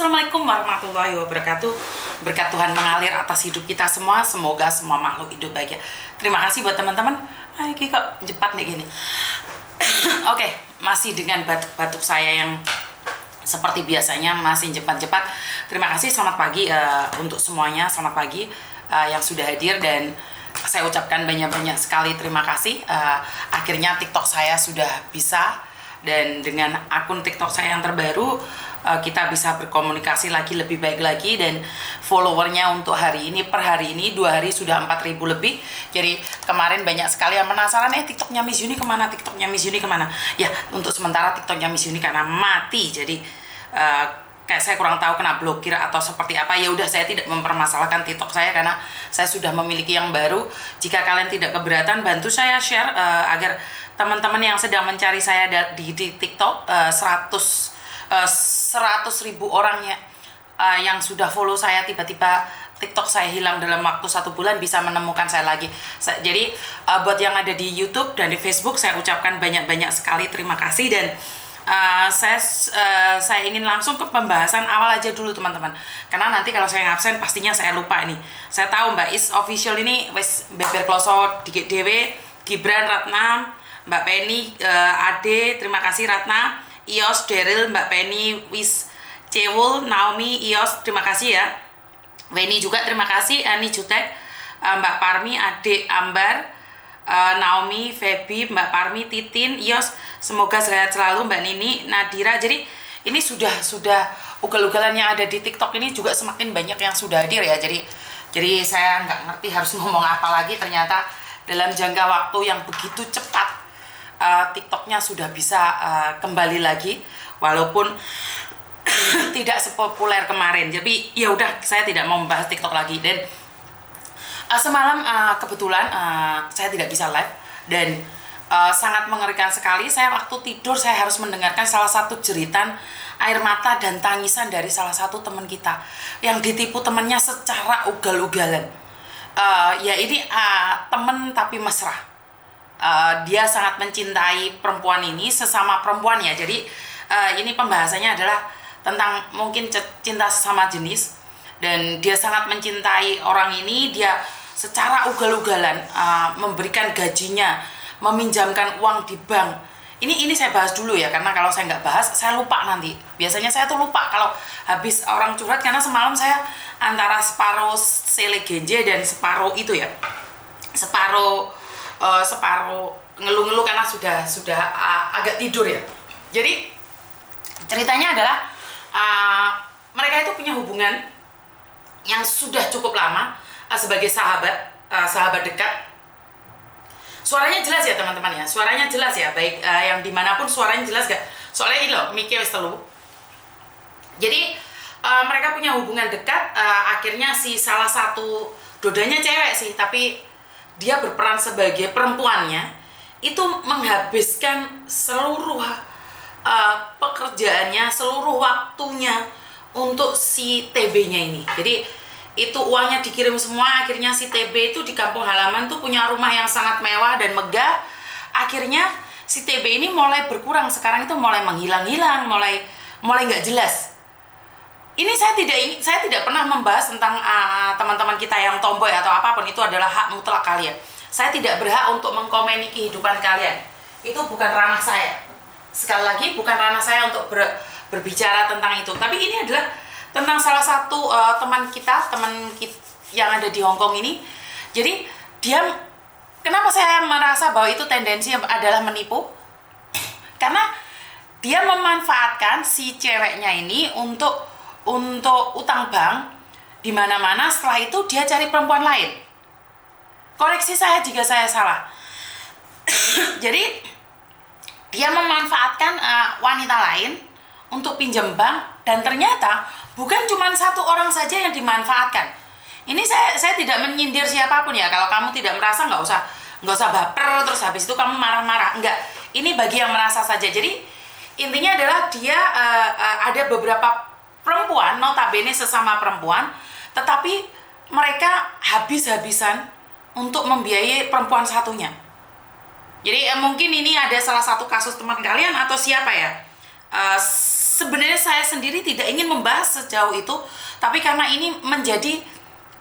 Assalamualaikum warahmatullahi wabarakatuh. Berkat Tuhan mengalir atas hidup kita semua. Semoga semua makhluk hidup bahagia. Terima kasih buat teman-teman. Ini kok cepat nih gini. Oke, masih dengan batuk-batuk saya yang seperti biasanya masih cepat-cepat. Terima kasih, selamat pagi untuk semuanya. Selamat pagi yang sudah hadir, dan saya ucapkan banyak-banyak sekali terima kasih. Akhirnya TikTok saya sudah bisa, dan dengan akun TikTok saya yang terbaru kita bisa berkomunikasi lagi lebih baik lagi, dan followernya untuk hari ini, per hari ini 2 hari sudah 4.000 lebih. Jadi kemarin banyak sekali yang penasaran, TikToknya Miss Yuni kemana, TikToknya Miss Yuni kemana. Ya, untuk sementara TikToknya Miss Yuni karena mati, jadi kayak saya kurang tahu kena blokir atau seperti apa. Ya udah, saya tidak mempermasalahkan TikTok saya karena saya sudah memiliki yang baru. Jika kalian tidak keberatan, bantu saya share agar teman-teman yang sedang mencari saya di TikTok 100.000 orangnya yang sudah follow saya, tiba-tiba TikTok saya hilang dalam waktu 1 bulan, bisa menemukan saya lagi. Jadi buat yang ada di YouTube dan di Facebook, saya ucapkan banyak-banyak sekali terima kasih. Dan saya ingin langsung ke pembahasan awal aja dulu teman-teman, karena nanti kalau saya ngabsen pastinya saya lupa ini. Saya tahu Mbak Is official ini wes beber kloso dikit dewe, Gibran, Ratna, Mbak Penny, Ade, terima kasih Ratna, Ios, Daryl, Mbak Penny, Wis, Cewul, Naomi, Ios, terima kasih ya. Weni juga terima kasih, Ani Jutek, Mbak Parmi, Ade, Ambar, Naomi, Feby, Mbak Parmi, Titin, Ios, semoga sehat selalu, Mbak Nini, Nadira. Jadi ini sudah ugal-ugalan yang ada di TikTok ini juga semakin banyak yang sudah hadir ya. Jadi saya nggak ngerti harus ngomong apa lagi. Ternyata dalam jangka waktu yang begitu cepat TikToknya sudah bisa kembali lagi, walaupun tidak sepopuler kemarin. Jadi ya udah, saya tidak mau membahas TikTok lagi. Dan semalam kebetulan saya tidak bisa live, dan sangat mengerikan sekali. Saya waktu tidur saya harus mendengarkan salah satu jeritan air mata dan tangisan dari salah satu teman kita yang ditipu temannya secara ugal-ugalan. Ya ini teman tapi mesra. Dia sangat mencintai perempuan ini, sesama perempuan ya. Jadi ini pembahasannya adalah tentang mungkin cinta sesama jenis, dan dia sangat mencintai orang ini. Dia secara ugal-ugalan memberikan gajinya, meminjamkan uang di bank. Ini saya bahas dulu ya, karena kalau saya nggak bahas saya lupa nanti. Biasanya saya tuh lupa kalau habis orang curhat, karena semalam saya antara separuh sele genje dan separuh itu ya, separuh ngeluh-ngeluh karena sudah agak tidur ya. Jadi ceritanya adalah mereka itu punya hubungan yang sudah cukup lama sebagai sahabat dekat. Suaranya jelas ya teman-teman ya, suaranya jelas ya, baik yang dimanapun suaranya jelas gak? Soalnya ini loh, mikir wis telu. Jadi mereka punya hubungan dekat. Akhirnya si salah satu, dodanya cewek sih, tapi dia berperan sebagai perempuannya, itu menghabiskan seluruh pekerjaannya, seluruh waktunya untuk si TB-nya ini. Jadi itu uangnya dikirim semua. Akhirnya si TB itu di kampung halaman tuh punya rumah yang sangat mewah dan megah. Akhirnya si TB ini mulai berkurang. Sekarang itu mulai menghilang-hilang, mulai nggak jelas. Ini saya tidak pernah membahas tentang teman-teman kita yang tomboy atau apapun. Itu adalah hak mutlak kalian. Saya tidak berhak untuk mengkomeni kehidupan kalian. Itu bukan ranah saya. Sekali lagi, bukan ranah saya untuk berbicara tentang itu. Tapi ini adalah tentang salah satu teman kita yang ada di Hong Kong ini. Jadi kenapa saya merasa bahwa itu tendensi adalah menipu? Karena dia memanfaatkan si ceweknya ini untuk utang bank di mana-mana. Setelah itu dia cari perempuan lain. Koreksi saya jika saya salah. Jadi dia memanfaatkan wanita lain untuk pinjam bank, dan ternyata bukan cuma satu orang saja yang dimanfaatkan. Ini saya tidak menyindir siapapun ya. Kalau kamu tidak merasa, nggak usah baper terus habis itu kamu marah-marah. Enggak. Ini bagi yang merasa saja. Jadi intinya adalah dia ada beberapa perempuan, notabene sesama perempuan, tetapi mereka habis-habisan untuk membiayai perempuan satunya. Jadi mungkin ini ada salah satu kasus teman kalian atau siapa ya, Sebenarnya saya sendiri tidak ingin membahas sejauh itu, tapi karena ini menjadi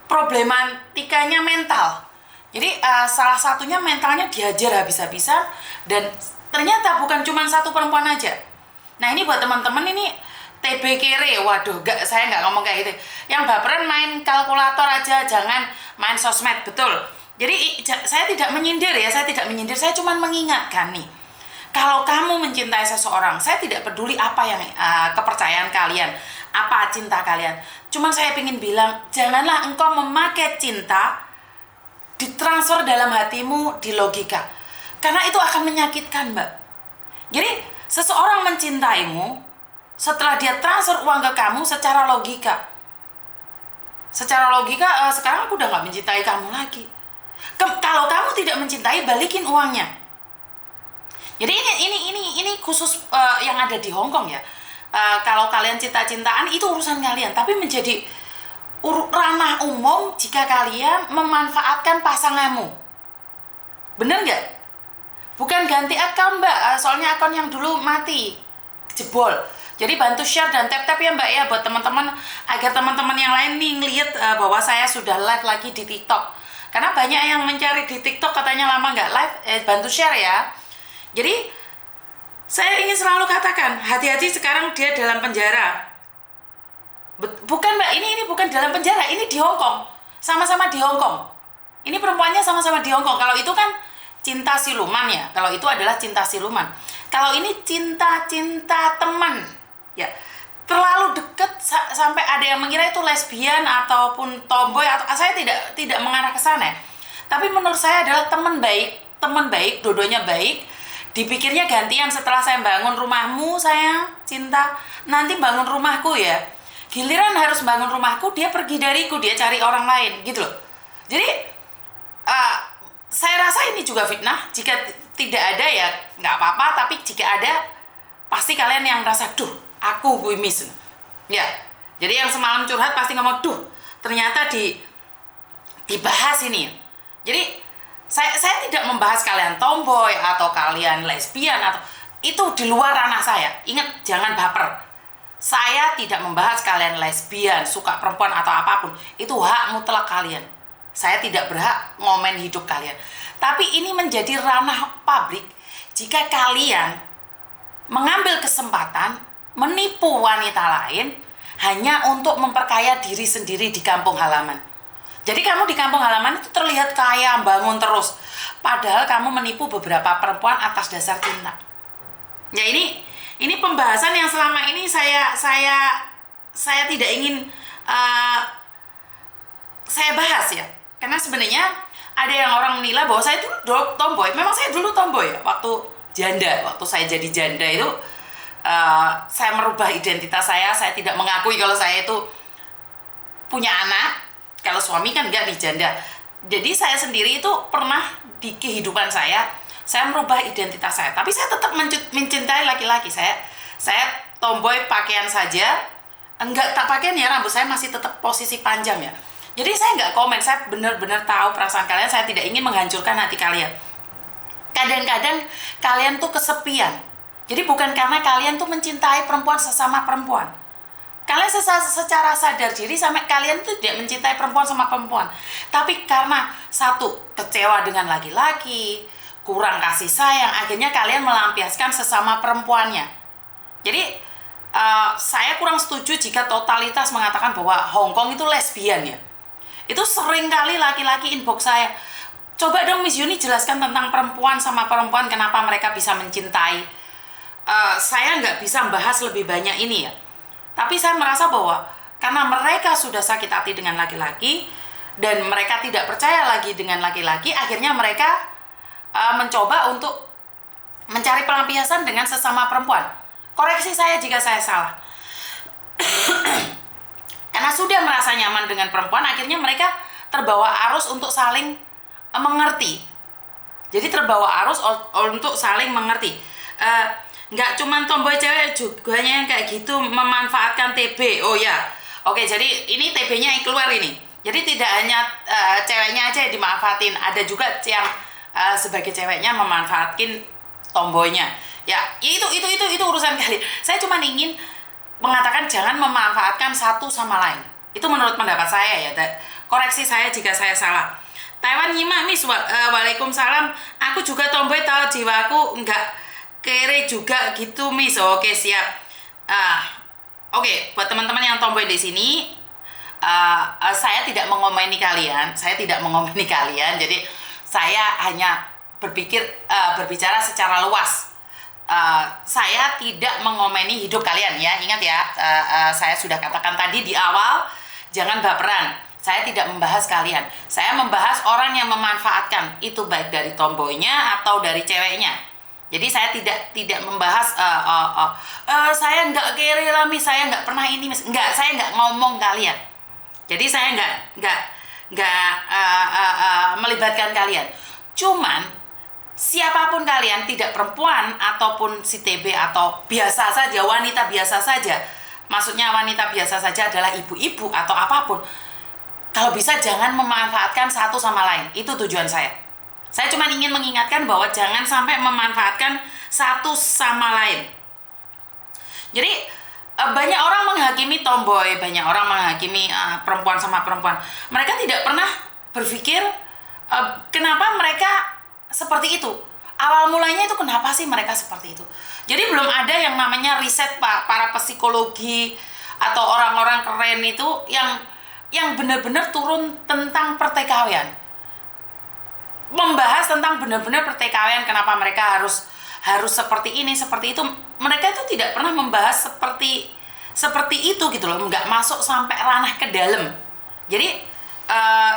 problematikanya mental. Jadi salah satunya mentalnya dihajar habis-habisan, dan ternyata bukan cuma satu perempuan aja. Nah ini buat teman-teman ini TB kere, waduh, saya nggak ngomong kayak gitu. Yang baperan main kalkulator aja, jangan main sosmed, betul. Jadi saya tidak menyindir ya, saya cuma mengingatkan nih. Kalau kamu mencintai seseorang, saya tidak peduli apa yang kepercayaan kalian, apa cinta kalian. Cuman saya ingin bilang, janganlah engkau memakai cinta ditransfer dalam hatimu di logika. Karena itu akan menyakitkan, Mbak. Jadi, seseorang mencintaimu setelah dia transfer uang ke kamu secara logika. Secara logika, sekarang aku udah gak mencintai kamu lagi. Kalau kamu tidak mencintai, balikin uangnya. Jadi ini khusus yang ada di Hong Kong ya. Kalau kalian cinta-cintaan itu urusan kalian, tapi menjadi ranah umum jika kalian memanfaatkan pasanganmu. Bener nggak? Bukan ganti akun, Mbak. Soalnya akun yang dulu mati, jebol. Jadi bantu share dan tap-tap ya, Mbak ya, buat teman-teman, agar teman-teman yang lain nih ngeliat bahwa saya sudah live lagi di TikTok. Karena banyak yang mencari di TikTok katanya lama nggak live, bantu share ya. Jadi saya ingin selalu katakan, hati-hati sekarang dia dalam penjara. Bukan, Mbak, ini bukan dalam penjara, ini di Hong Kong. Sama-sama di Hong Kong. Ini perempuannya sama-sama di Hong Kong. Kalau itu kan cinta siluman ya. Kalau itu adalah cinta siluman. Kalau ini cinta teman. Ya. Terlalu dekat sampai ada yang mengira itu lesbian ataupun tomboy, atau saya tidak mengarah ke sana. Tapi menurut saya adalah teman baik, dua-duanya baik. Dipikirnya gantian, setelah saya bangun rumahmu sayang, cinta, nanti bangun rumahku ya. Giliran harus bangun rumahku, dia pergi dariku, dia cari orang lain gitu loh. Jadi saya rasa ini juga fitnah. Jika tidak ada ya nggak apa-apa, tapi jika ada pasti kalian yang merasa, duh aku miss ya. Jadi yang semalam curhat pasti ngomong, duh ternyata dibahas ini. Jadi saya tidak membahas kalian tomboy atau kalian lesbian, atau itu di luar ranah saya. Ingat, jangan baper. Saya tidak membahas kalian lesbian, suka perempuan atau apapun. Itu hak mutlak kalian. Saya tidak berhak ngomen hidup kalian. Tapi ini menjadi ranah publik jika kalian mengambil kesempatan menipu wanita lain hanya untuk memperkaya diri sendiri di kampung halaman. Jadi kamu di kampung halaman itu terlihat kaya, bangun terus. Padahal kamu menipu beberapa perempuan atas dasar cinta. Ya ini pembahasan yang selama ini saya tidak ingin saya bahas ya. Karena sebenarnya ada yang orang menilai bahwa saya dulu tomboy. Memang saya dulu tomboy ya. Waktu saya jadi janda itu saya merubah identitas saya tidak mengakui kalau saya itu punya anak. Kalau suami kan enggak nih, janda. Jadi saya sendiri itu pernah di kehidupan saya merubah identitas saya. Tapi saya tetap mencintai laki-laki. Saya tomboy pakaian saja. Enggak tak pakaian ya, rambut saya masih tetap posisi panjang ya. Jadi saya enggak komen, saya benar-benar tahu perasaan kalian. Saya tidak ingin menghancurkan hati kalian. Kadang-kadang kalian tuh kesepian. Jadi bukan karena kalian tuh mencintai perempuan sesama perempuan. Kalian secara sadar diri sampai kalian tuh tidak mencintai perempuan sama perempuan. Tapi karena satu, kecewa dengan laki-laki, kurang kasih sayang, akhirnya kalian melampiaskan sesama perempuannya. Jadi saya kurang setuju jika totalitas mengatakan bahwa Hong Kong itu lesbian ya. Itu sering kali laki-laki inbox saya, coba dong Miss Yuni jelaskan tentang perempuan sama perempuan, kenapa mereka bisa mencintai. Saya nggak bisa membahas lebih banyak ini ya. Tapi saya merasa bahwa karena mereka sudah sakit hati dengan laki-laki dan mereka tidak percaya lagi dengan laki-laki, akhirnya mereka mencoba untuk mencari pelampiasan dengan sesama perempuan. Koreksi saya jika saya salah. Karena sudah merasa nyaman dengan perempuan, akhirnya mereka terbawa arus untuk saling mengerti. Jadi terbawa arus untuk saling mengerti. Nggak cuma tomboy cewek juga yang kayak gitu memanfaatkan TB. Oh ya, oke, jadi ini TB-nya yang keluar ini. Jadi tidak hanya ceweknya aja yang dimanfaatin, ada juga yang sebagai ceweknya memanfaatkan tomboynya. Ya, itu urusan kalian. Saya cuma ingin mengatakan jangan memanfaatkan satu sama lain. Itu menurut pendapat saya ya. Koreksi saya jika saya salah. Taiwan nyimak Miss, waalaikumsalam. Aku juga tomboy, tahu jiwaku enggak kere juga gitu Miss. Oke siap. Oke, buat teman-teman yang tomboy di sini, saya tidak mengomeni kalian. Jadi saya hanya berbicara secara luas. Saya tidak mengomeni hidup kalian ya. Ingat ya, saya sudah katakan tadi di awal, jangan baperan. Saya tidak membahas kalian. Saya membahas orang yang memanfaatkan, itu baik dari tomboynya atau dari ceweknya. Jadi saya tidak membahas saya nggak kere lah Miss, saya nggak pernah ini Miss. Nggak, saya nggak ngomong kalian. Jadi saya nggak melibatkan kalian. Cuman siapapun kalian, tidak perempuan ataupun si TB atau biasa saja, wanita biasa saja. Maksudnya wanita biasa saja adalah ibu-ibu atau apapun. Kalau bisa jangan memanfaatkan satu sama lain. Itu tujuan saya. Saya cuma ingin mengingatkan bahwa jangan sampai memanfaatkan satu sama lain. Jadi banyak orang menghakimi tomboy, banyak orang menghakimi perempuan sama perempuan. Mereka tidak pernah berpikir kenapa mereka seperti itu. Awal mulanya itu kenapa sih mereka seperti itu. Jadi belum ada yang namanya riset para psikologi atau orang-orang keren itu yang benar-benar turun tentang pertikaian. Membahas tentang benar-benar pertikaian, kenapa mereka harus seperti ini, seperti itu. Mereka itu tidak pernah membahas seperti itu gitu loh, nggak masuk sampai ranah ke dalam. Jadi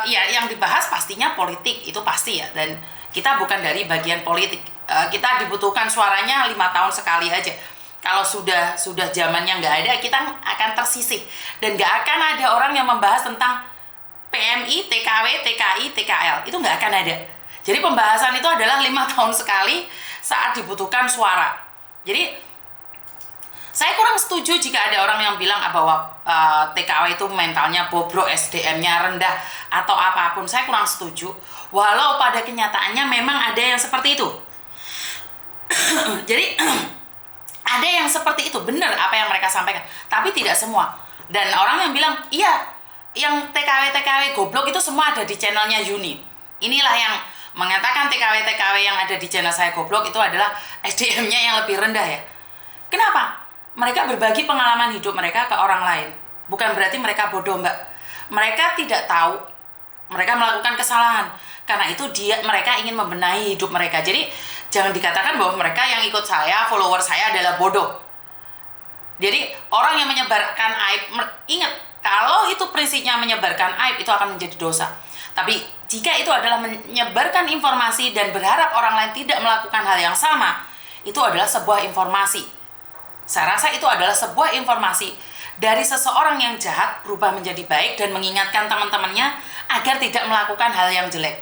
ya yang dibahas pastinya politik, itu pasti ya, dan kita bukan dari bagian politik. Kita dibutuhkan suaranya 5 tahun sekali aja. Kalau sudah zamannya nggak ada, kita akan tersisih dan nggak akan ada orang yang membahas tentang PMI, TKW, TKI, TKL. Itu nggak akan ada. Jadi pembahasan itu adalah 5 tahun sekali saat dibutuhkan suara. Jadi saya kurang setuju jika ada orang yang bilang bahwa TKW itu mentalnya bobrok, SDM-nya rendah atau apapun. Saya kurang setuju. Walau pada kenyataannya memang ada yang seperti itu. Jadi ada yang seperti itu, benar apa yang mereka sampaikan. Tapi tidak semua. Dan orang yang bilang, iya, yang TKW goblok itu semua ada di channelnya Yuni. Inilah yang mengatakan TKW yang ada di channel saya goblok itu adalah SDM-nya yang lebih rendah ya. Kenapa? Mereka berbagi pengalaman hidup mereka ke orang lain. Bukan berarti mereka bodoh, Mbak. Mereka tidak tahu. Mereka melakukan kesalahan. Karena itu mereka ingin membenahi hidup mereka. Jadi jangan dikatakan bahwa mereka yang ikut saya, follower saya adalah bodoh. Jadi orang yang menyebarkan aib, ingat, kalau itu prinsipnya menyebarkan aib, itu akan menjadi dosa. Tapi jika itu adalah menyebarkan informasi dan berharap orang lain tidak melakukan hal yang sama, itu adalah sebuah informasi. Saya rasa itu adalah sebuah informasi dari seseorang yang jahat berubah menjadi baik dan mengingatkan teman-temannya agar tidak melakukan hal yang jelek.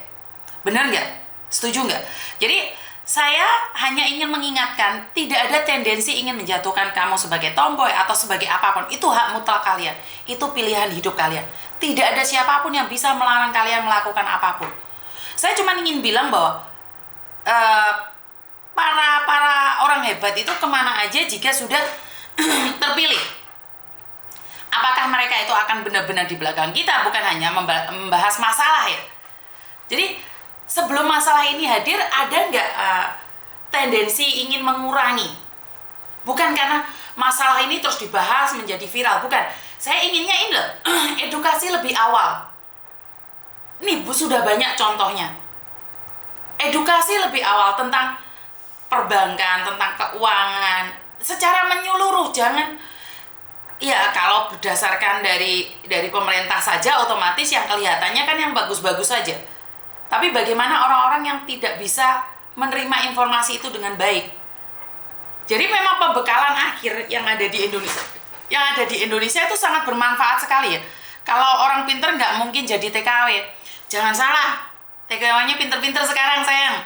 Benar nggak? Setuju nggak? Jadi saya hanya ingin mengingatkan, tidak ada tendensi ingin menjatuhkan kamu sebagai tomboy atau sebagai apapun. Itu hak mutlak kalian. Itu pilihan hidup kalian. Tidak ada siapapun yang bisa melarang kalian melakukan apapun. Saya cuma ingin bilang bahwa para orang hebat itu kemana aja jika sudah terpilih. Apakah mereka itu akan benar-benar di belakang kita, bukan hanya membahas masalah ya. Jadi sebelum masalah ini hadir, ada nggak tendensi ingin mengurangi? Bukan karena masalah ini terus dibahas menjadi viral, bukan. Saya inginnya ini loh, edukasi lebih awal. Nih, Bu, sudah banyak contohnya. Edukasi lebih awal tentang perbankan, tentang keuangan, secara menyeluruh. Jangan, ya kalau berdasarkan dari pemerintah saja, otomatis yang kelihatannya kan yang bagus-bagus saja. Tapi bagaimana orang-orang yang tidak bisa menerima informasi itu dengan baik? Jadi memang pembekalan akhir yang ada di Indonesia itu sangat bermanfaat sekali ya. Kalau orang pinter nggak mungkin jadi TKW. Jangan salah, TKW-nya pinter-pinter sekarang sayang.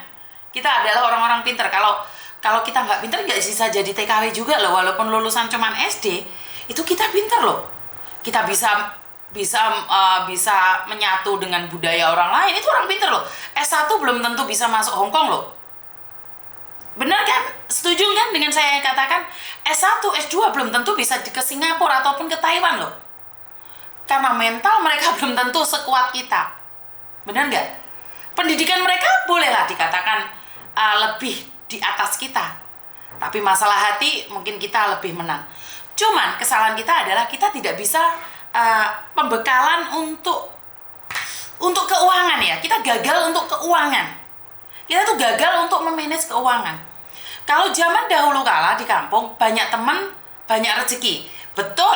Kita adalah orang-orang pinter. Kalau kita nggak pinter nggak bisa jadi TKW juga loh. Walaupun lulusan cuman SD, itu kita pinter loh. Kita bisa menyatu dengan budaya orang lain, itu orang pinter loh. S1 belum tentu bisa masuk Hong Kong loh. Benar kan? Setuju kan dengan saya yang katakan S1, S2 belum tentu bisa ke Singapura ataupun ke Taiwan loh. Karena mental mereka belum tentu sekuat kita. Benar nggak? Pendidikan mereka bolehlah dikatakan lebih di atas kita. Tapi masalah hati mungkin kita lebih menang. Cuman kesalahan kita adalah kita tidak bisa pembekalan untuk keuangan ya. Kita gagal untuk keuangan. Kita tuh gagal untuk memanage keuangan. Kalau zaman dahulu kala di kampung, banyak teman, banyak rezeki. Betul,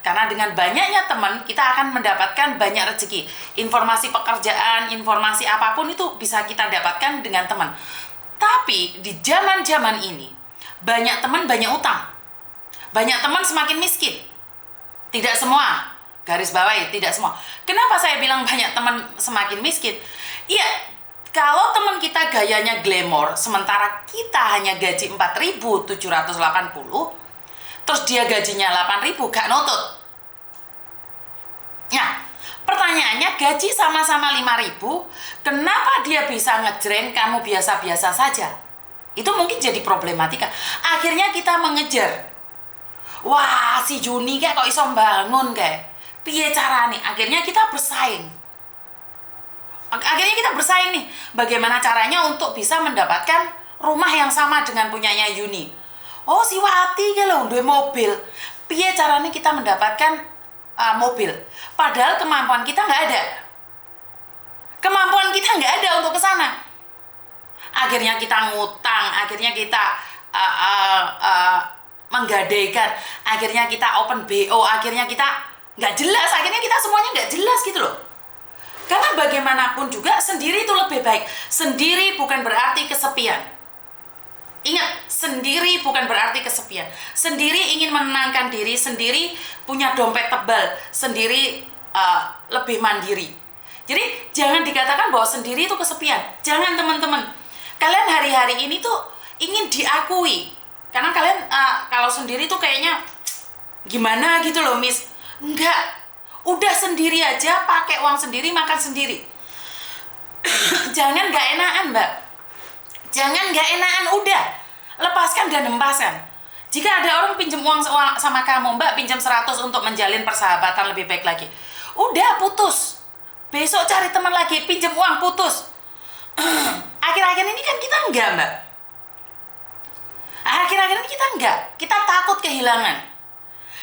karena dengan banyaknya teman, kita akan mendapatkan banyak rezeki. Informasi pekerjaan, informasi apapun itu bisa kita dapatkan dengan teman. Tapi di zaman-zaman ini, banyak teman, banyak utang. Banyak teman semakin miskin. Tidak semua, garis bawahi, tidak semua. Kenapa saya bilang banyak teman semakin miskin? Iya, kalau teman kita gayanya glamor, sementara kita hanya gaji 4.780, terus dia gajinya 8.000, gak nutut. Nah, pertanyaannya gaji sama-sama 5.000, kenapa dia bisa ngejreng, kamu biasa-biasa saja? Itu mungkin jadi problematika. Akhirnya kita mengejar. Wah, si Juni kayak kok iso bangun kayak. Piye carane? Akhirnya kita bersaing. Akhirnya kita bersaing nih, bagaimana caranya untuk bisa mendapatkan rumah yang sama dengan punyanya Yuni. Oh, si Wati ke lho duwe mobil. Piye caranya kita mendapatkan mobil? Padahal kemampuan kita nggak ada. Kemampuan kita nggak ada untuk ke sana. Akhirnya kita ngutang, akhirnya kita menggadaikan, akhirnya kita open BO, akhirnya kita nggak jelas, akhirnya kita semuanya nggak jelas gitu loh. Karena bagaimanapun juga sendiri itu lebih baik. Sendiri bukan berarti kesepian. Ingat, sendiri bukan berarti kesepian. Sendiri ingin menenangkan diri, sendiri punya dompet tebal, sendiri lebih mandiri. Jadi jangan dikatakan bahwa sendiri itu kesepian. Jangan teman-teman. Kalian hari-hari ini tuh ingin diakui. Karena kalian kalau sendiri tuh kayaknya gimana gitu loh, Miss. Enggak. Udah sendiri aja, pakai uang sendiri, makan sendiri. Jangan gak enakan, Mbak. Jangan gak enakan, udah. Lepaskan dan hempaskan. Jika ada orang pinjam uang sama kamu, Mbak, pinjam 100 untuk menjalin persahabatan lebih baik lagi. Udah, putus. Besok cari teman lagi, pinjam uang, putus. Akhir-akhir ini kan kita enggak, Mbak. Akhir-akhir ini kita enggak. Kita takut kehilangan.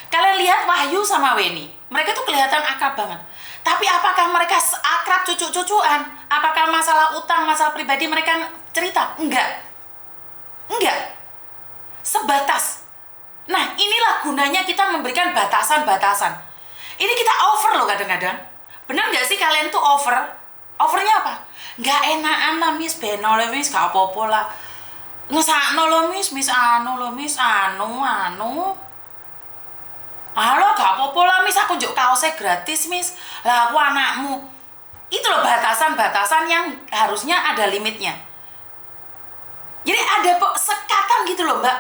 Kalian lihat Wahyu sama Weni, mereka tuh kelihatan akrab banget. Tapi apakah mereka akrab cucu-cucuan? Apakah masalah utang, masalah pribadi mereka cerita? Enggak. Enggak. Sebatas. Nah, inilah gunanya kita memberikan batasan-batasan. Ini kita over loh kadang-kadang. Benar nggak sih kalian tuh over? Overnya apa? Nggak enakan lah, Miss. Beno lah, Miss. Gak apa-apa lah. Ngesakno lo, Miss. Miss anu lo, Miss. Anu. Halo, gak apa-apa lah, Miss, aku njuk kaosnya gratis, Miss. Lah, aku anakmu. Itu loh batasan-batasan yang harusnya ada limitnya. Jadi ada sekatan gitu loh, Mbak.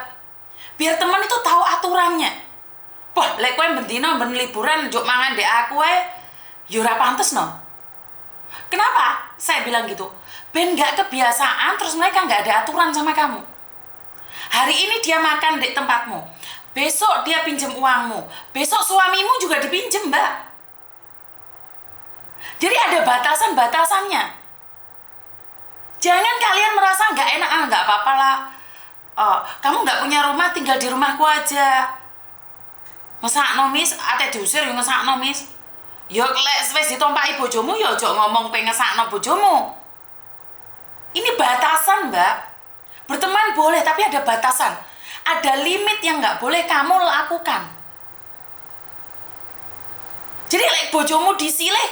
Biar teman itu tahu aturannya. Wah, lek kowe bendino ben liburan njuk mangan dek aku ya ora pantes no. Kenapa? Saya bilang gitu. Ben gak kebiasaan terus mereka gak ada aturan sama kamu. Hari ini dia makan di tempatmu. Besok dia pinjam uangmu. Besok suamimu juga dipinjam, Mbak. Jadi ada batasan-batasannya. Jangan kalian merasa nggak enak, nggak apa-apa lah. Kamu nggak punya rumah, tinggal di rumahku aja. Ngesakno, Miss, ate diusir yo ngesakno, Miss. Yo lek wis ditompaki bojomu yo aja ngomong pengen ngesakno bojomu. Ini batasan, Mbak. Berteman boleh, tapi ada batasan. Ada limit yang nggak boleh kamu lakukan. Jadi lek bojomu disilih,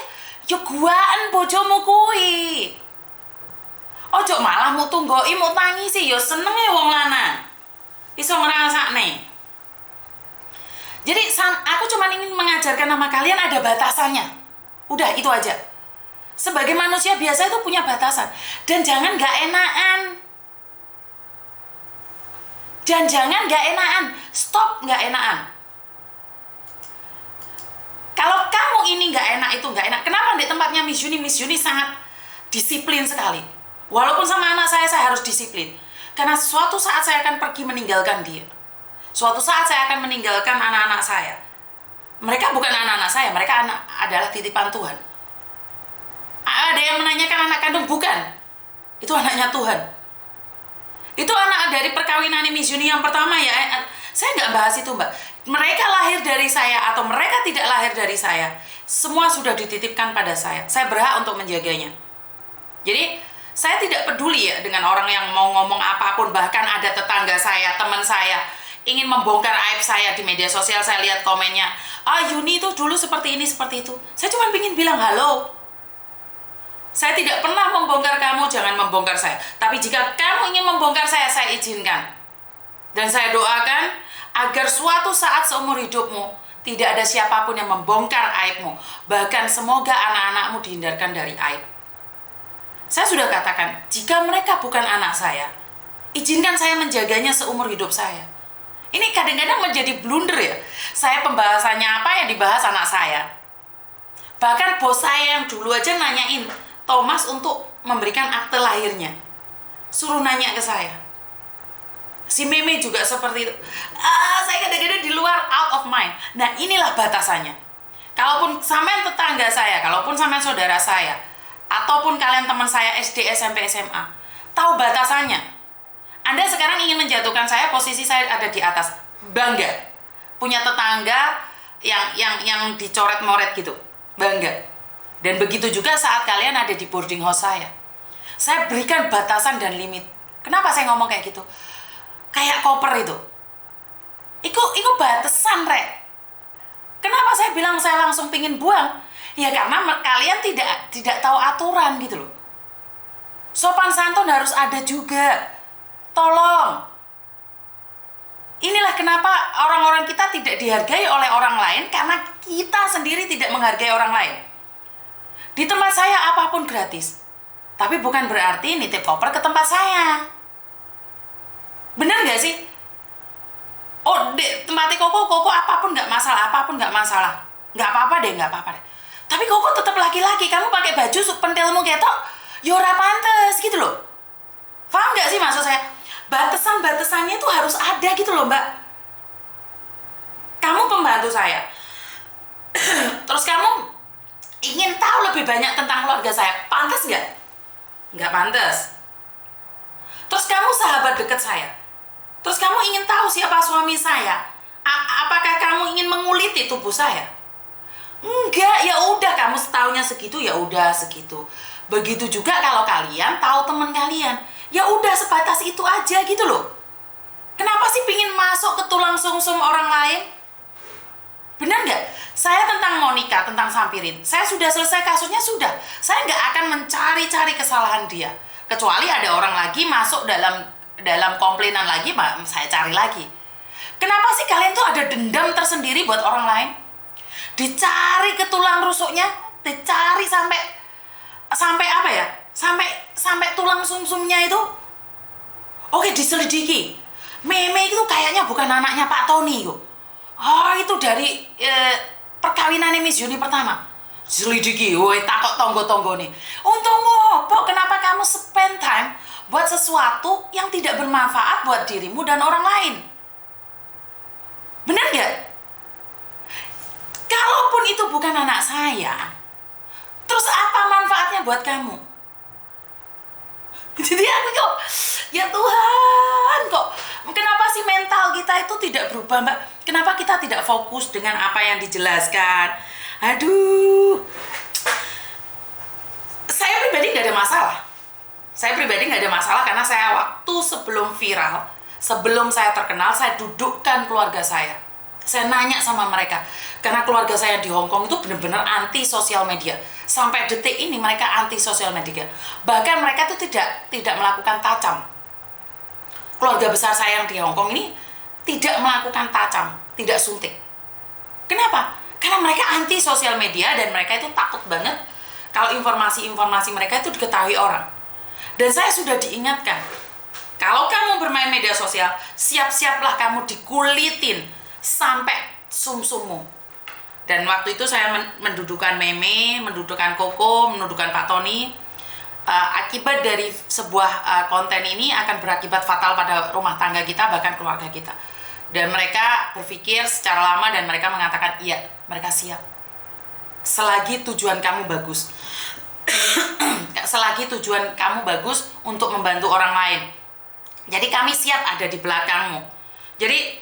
yo guaan bojomu kuwi. Ojo malah mutu nggoi mu tangisi, yo senenge wong lanang. Iso ngrasakne. Jadi aku cuma ingin mengajarkan sama kalian ada batasannya. Udah, itu aja. Sebagai manusia biasa itu punya batasan. Dan jangan nggak enakan. Dan jangan nggak enakan, stop nggak enakan. Kalau kamu ini nggak enak, itu nggak enak. Kenapa di tempatnya Miss Yuni sangat disiplin sekali. Walaupun sama anak saya harus disiplin. Karena suatu saat saya akan pergi meninggalkan dia. Suatu saat saya akan meninggalkan anak-anak saya. Mereka bukan anak-anak saya, mereka adalah titipan Tuhan. Ada yang menanyakan anak kandung? Bukan. Itu anaknya Tuhan. Itu anak dari perkawinan Miss Juni yang pertama ya. Saya nggak bahas itu, Mbak. Mereka lahir dari saya atau mereka tidak lahir dari saya, semua sudah dititipkan pada saya. Saya berhak untuk menjaganya. Jadi, saya tidak peduli ya dengan orang yang mau ngomong apapun. Bahkan ada tetangga saya, teman saya, ingin membongkar aib saya di media sosial. Saya lihat komennya, Yuni itu dulu seperti ini, seperti itu. Saya cuma ingin bilang, halo, saya tidak pernah membongkar kamu, jangan membongkar saya. Tapi jika kamu ingin membongkar saya izinkan. Dan saya doakan agar suatu saat seumur hidupmu tidak ada siapapun yang membongkar aibmu. Bahkan semoga anak-anakmu dihindarkan dari aib. Saya sudah katakan, jika mereka bukan anak saya, izinkan saya menjaganya seumur hidup saya. Ini kadang-kadang menjadi blunder ya. Saya pembahasannya apa yang dibahas anak saya. Bahkan bos saya yang dulu aja nanyain Thomas untuk memberikan akte lahirnya. Suruh nanya ke saya. Si Meme juga seperti itu. Saya kadang-kadang di luar, out of mind. Nah, inilah batasannya. Kalaupun sampean tetangga saya, kalaupun sampean saudara saya, ataupun kalian teman saya SD, SMP, SMA, tahu batasannya. Anda sekarang ingin menjatuhkan saya, posisi saya ada di atas. Bangga. Punya tetangga yang dicoret-moret gitu. Bangga. Dan begitu juga saat kalian ada di boarding house saya. Saya berikan batasan dan limit. Kenapa saya ngomong kayak gitu? Kayak koper itu. Itu batasan, Rek. Kenapa saya bilang saya langsung pingin buang? Ya karena kalian tidak tahu aturan gitu loh. Sopan santun harus ada juga. Tolong. Inilah kenapa orang-orang kita tidak dihargai oleh orang lain, karena kita sendiri tidak menghargai orang lain. Di tempat saya apapun gratis. Tapi bukan berarti nitip koper ke tempat saya. Benar gak sih? Oh, tempatnya Koko apapun gak masalah, Gak apa-apa deh. Tapi Koko tetap laki-laki, kamu pakai baju pentilmu ketok, yora pantes gitu loh. Paham gak sih maksud saya? Batasan-batasannya itu harus ada gitu loh, Mbak. Kamu pembantu saya. Terus kamu ingin tahu lebih banyak tentang keluarga saya, pantas nggak? Nggak pantas. Terus kamu sahabat dekat saya. Terus kamu ingin tahu siapa suami saya? Apakah kamu ingin menguliti tubuh saya? Enggak, ya udah kamu setaunya segitu, ya udah segitu. Begitu juga kalau kalian tahu teman kalian, ya udah sebatas itu aja gitu loh. Kenapa sih pingin masuk ke tulang sumsum orang lain? Benar nggak? Saya tentang Monica, tentang Sampirin, saya sudah selesai kasusnya, sudah. Saya nggak akan mencari-cari kesalahan dia. Kecuali ada orang lagi masuk dalam komplainan lagi, saya cari lagi. Kenapa sih kalian tuh ada dendam tersendiri buat orang lain? Dicari ke tulang rusuknya, dicari sampai apa ya? Sampai tulang sumsumnya itu. Oke, diselidiki. Meme itu kayaknya bukan anaknya Pak Tony kok. Itu dari perkawinan Miss Juni pertama. Selidiki, woi takut tonggo-tonggo nih. Untungmu, Pok, kenapa kamu spend time buat sesuatu yang tidak bermanfaat buat dirimu dan orang lain? Benar nggak? Kalaupun itu bukan anak saya, terus apa manfaatnya buat kamu? Jadi aku kok, ya Tuhan, kok kenapa sih mental kita itu tidak berubah, Mbak? Kenapa kita tidak fokus dengan apa yang dijelaskan? Aduh, saya pribadi nggak ada masalah. Karena saya waktu sebelum viral, sebelum saya terkenal, saya dudukkan keluarga saya. Saya nanya sama mereka, karena keluarga saya di Hong Kong itu benar-benar anti sosial media. Sampai detik ini mereka anti sosial media. Bahkan mereka itu tidak melakukan tacam. Keluarga besar saya yang di Hong Kong ini tidak melakukan tacam, tidak suntik. Kenapa? Karena mereka anti sosial media dan mereka itu takut banget kalau informasi-informasi mereka itu diketahui orang. Dan saya sudah diingatkan, kalau kamu bermain media sosial, siap-siaplah kamu dikulitin sampai sumsummu. Dan waktu itu saya mendudukan Meme, mendudukan Koko, mendudukan Pak Tony. akibat dari sebuah konten ini akan berakibat fatal pada rumah tangga kita, bahkan keluarga kita. Dan mereka berpikir secara lama dan mereka mengatakan iya, mereka siap selagi tujuan kamu bagus. Selagi tujuan kamu bagus untuk membantu orang lain, jadi kami siap ada di belakangmu. Jadi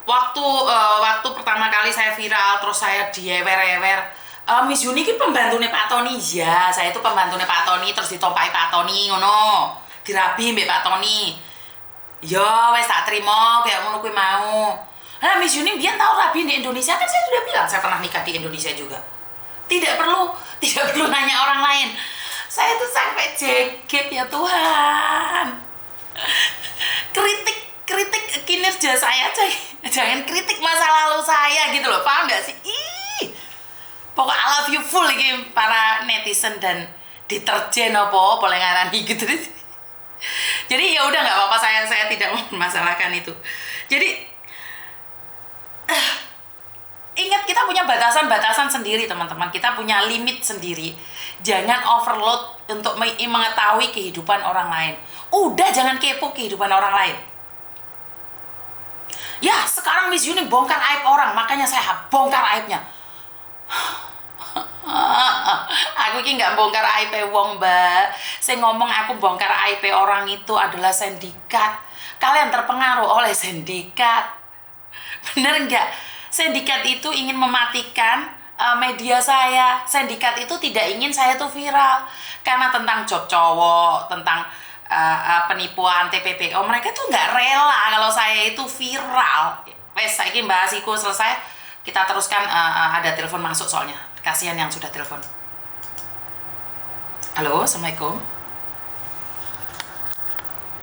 waktu pertama kali saya viral, terus saya diewer-ewer, Miss Yuni ini pembantunya Pak Tony. Ya, saya itu pembantunya Pak Tony, terus ditompai Pak Tony ngono, dirabi mbek Pak Tony. Ya wes tak terima kayak ngono kuwi mau. Nah, Miss Yuni biar tahu rabi di Indonesia, kan saya sudah bilang saya pernah nikah di Indonesia juga. Tidak perlu nanya orang lain. Saya tuh sampai jeget, ya Tuhan. Kritik kinerja saya aja, jangan kritik masa lalu saya gitu loh, paham nggak sih? Ih, pokoknya I love you full ini para netizen dan deterjen apa boleh ngarani gitu. Jadi ya udah nggak apa-apa, saya tidak mempermasalahkan itu. Jadi ingat, kita punya batasan-batasan sendiri teman-teman, kita punya limit sendiri. Jangan overload untuk mengetahui kehidupan orang lain. Udah jangan kepo kehidupan orang lain. Ya sekarang Miss Yuni bongkar aib orang, makanya saya bongkar aibnya. Aku ini nggak bongkar aib wong mbak. Saya ngomong aku bongkar aib orang itu adalah sindikat. Kalian terpengaruh oleh sindikat, bener nggak? Sindikat itu ingin mematikan media saya. Sindikat itu tidak ingin saya tuh viral karena tentang job cowok, tentang penipuan TPPO, mereka tuh nggak rela kalau saya itu viral. Wes, saya ingin bahas itu selesai, kita teruskan. Ada telepon masuk soalnya, kasihan yang sudah telepon. Halo, assalamualaikum.